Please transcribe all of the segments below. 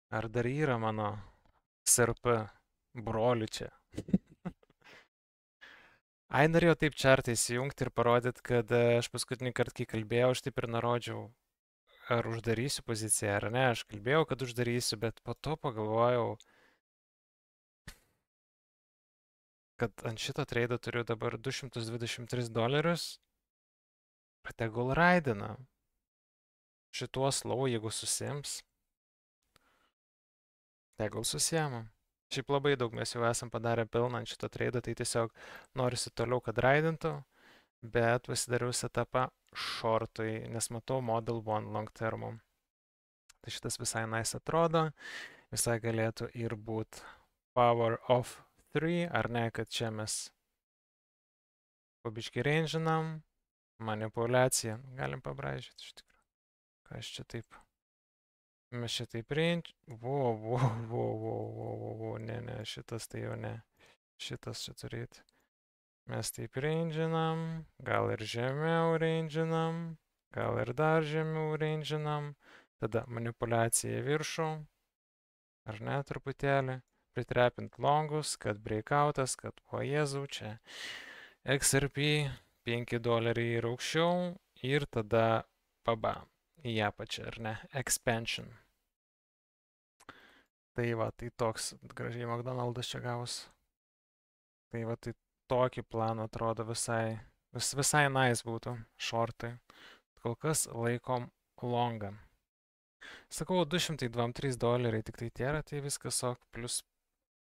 Ar dar yra mano SRP brolių čia? Ai, norėjau taip čartą įsijungti ir parodyti, kad aš paskutinį kartą, kai kalbėjau, aš taip ir nurodžiau, ar uždarysiu poziciją ar ne. Aš kalbėjau, kad uždarysiu, bet po to pagalvojau, kad ant šito treido turiu dabar $223. Ir tegul raidina. Šituos lau, jeigu susims, tegul susiema. Šiaip labai daug mes jau esam padarę pelną ant šito treido, tai tiesiog norisi toliau, kad raidintų, bet pasidariau setupą shortui, nes matau model one long termo. Tai šitas visai nice atrodo, visai galėtų ir būt power of 3, ar ne, kad čia mes pabiški ranginam, manipuliacija, galim pabraižyti iš tikrųjų. Ką aš čia taip, mes čia taip range, ne, šitas tai jau ne, šitas čia turėti. Mes taip ranginam, gal ir žemiau ranginam, gal ir dar žemiau ranginam, tada manipuliacija į viršų, ar ne, truputėlį, pritrepint longus, kad breakoutas, kad o jėzau čia XRP $5 ir aukščiau ir tada paba į apačią, ar ne, expansion. Tai va, tai toks gražiai McDonald's čia gavus. Tai va, tai tokį planą atrodo visai nice būtų shortai. Kol kas laikom longą. Sakau, $223 tik tai tėra, tai viskas ok, plus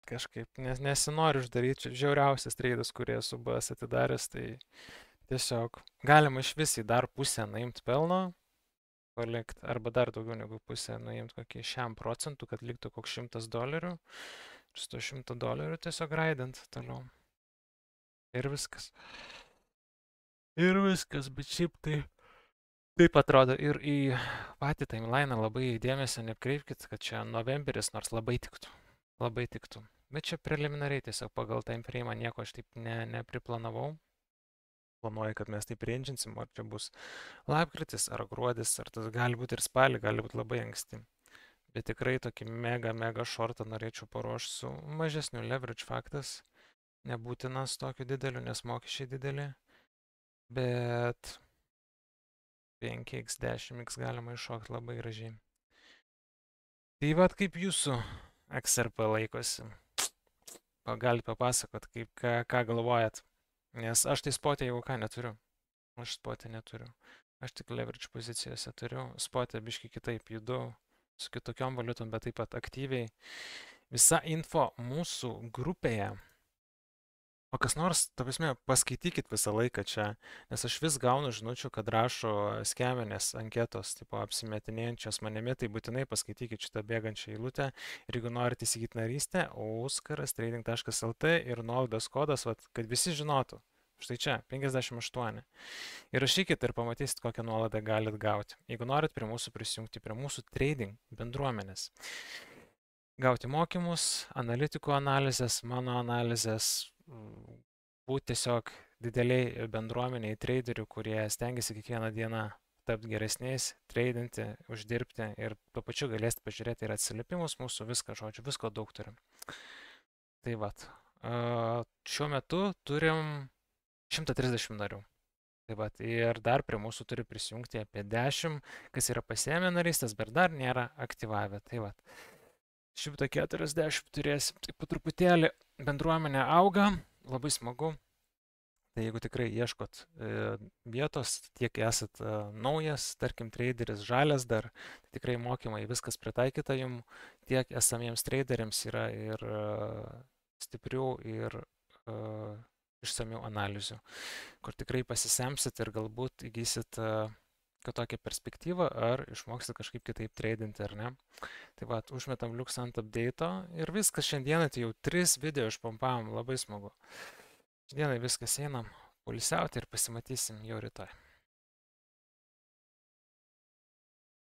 kažkaip, nes nesinori uždaryti, žiauriausias treidas, kurį esu buvęs atidaręs, tai tiesiog galima iš vis į dar pusę nuimti pelno, palikti, arba dar daugiau negu pusę nuimti kokį 100%, kad liktų koks $100 ir su to $100 tiesiog raidant toliau. Ir viskas. Ir viskas, bet šiaip tai taip atrodo ir į patį timeliną labai dėmesio nekreipkit, kad čia novemberis nors labai tiktų. Labai tiktų. Bet čia preliminariai tiesiog pagal timeframe nieko aš taip nepriplanavau. Planuoju, kad mes taip ranginsim, ar čia bus lapkritis, ar gruodis, ar tas gali būti ir spalį, gali būti labai anksti. Bet tikrai tokį mega shortą norėčiau paruošti su mažesniu leverage faktas. Nebūtinas tokiu dideliu, nes mokesčiai dideli. Bet 5x, 10x galima iššokti labai gražiai. Tai vad kaip jūsų XRP laikosi. Galite papasakot, ką galvojat. Nes aš tai spotė jau ką neturiu. Aš spotė neturiu. Aš tik leverage pozicijose turiu. Spotė biški kitaip judu su kitokiom valiutom, bet taip pat aktyviai. Visa info mūsų grupėje. O kas nors, ta prasme, paskaitykit visą laiką čia, nes aš vis gaunu žinučių, kad rašo skeminės anketos, tipo apsimetinėjančios manimi, tai būtinai paskaitykit šitą bėgančią eilutę. Ir jeigu norite įsigyti narystę, oskarastrading.lt ir nuolaidos kodas, kad visi žinotų. Štai čia, 58. Ir rašykit ir pamatysit, kokią nuolaidą galit gauti. Jeigu norit prie mūsų prisijungti, prie mūsų trading bendruomenės. Gauti mokymus, analitikų analizės, mano analizės, būti tiesiog dideliai bendruomeniai traderių, kurie stengiasi kiekvieną dieną tapti geresniais, tradinti, uždirbti ir tuo pačiu galėsite pažiūrėti ir atsiliepimus mūsų, viską, žodžiu, visko daug turim. Tai vat, šiuo metu turim 130 narių. Tai vat, ir dar prie mūsų turi prisijungti apie 10, kas yra pasiėmę narystės, bet dar nėra aktyvavę. Tai vat, 140 turėsim, tai po truputėlį bendruomenė auga, labai smagu. Tai jeigu tikrai ieškot vietos, tiek esat naujas, tarkim, traderis žalias dar, tai tikrai mokymai viskas pritaikyta jums, tiek esamiems traderiams yra ir stiprių ir išsamių analizių, kur tikrai pasisemsit ir galbūt įgysit tokią perspektyvą, ar išmoksit kažkaip kitaip tradinti, ar ne. Tai va, užmetam liuks ant update'o ir viskas šiandieną, tai jau 3 video išpompavom, labai smagu. Šiandieną viskas einam, poilsiauti ir pasimatysim jau rytoj.